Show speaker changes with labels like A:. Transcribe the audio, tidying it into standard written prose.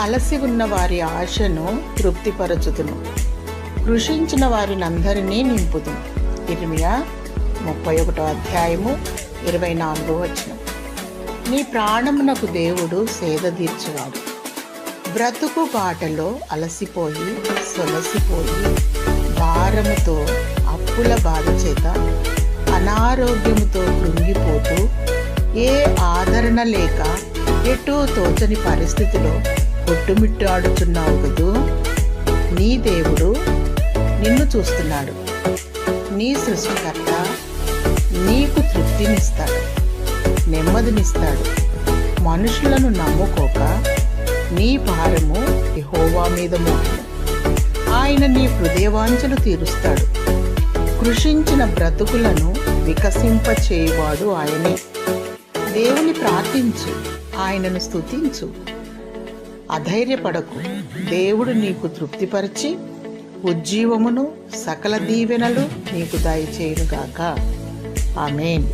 A: అలసి ఉన్న వారి ఆశను తృప్తిపరచుతును, కృషించిన వారినందరినీ నింపుతును. ఇర్మియా 31:24. నీ ప్రాణమునకు దేవుడు సేద తీర్చువాడు. బ్రతుకు బాటలో అలసిపోయి సొలసిపోయి భారముతో, అప్పుల బాధ చేత, అనారోగ్యముతో కృంగిపోతూ, ఏ ఆదరణ లేక ఎటూ తోచని పరిస్థితిలో కొట్టుమిట్టాడుచున్నావు కదూ. నీ దేవుడు నిన్ను చూస్తున్నాడు. నీ సృష్టికర్త నీకు తృప్తినిస్తాడు, నెమ్మదినిస్తాడు. మనుషులను నమ్ముకోక నీ భారము యెహోవా మీద మోపుము. ఆయన నీ హృదయవాంఛలు తీరుస్తాడు. కృషించిన బ్రతుకులను వికసింపచేయువాడు ఆయనే. దేవుని ప్రార్థించు, ఆయనను స్తుతించు. అధైర్యపడకు. దేవుడు నీకు తృప్తిపరిచి ఉజ్జీవమును, సకల దీవెనలు నీకు దయచేయునుగాక. ఆమేన్.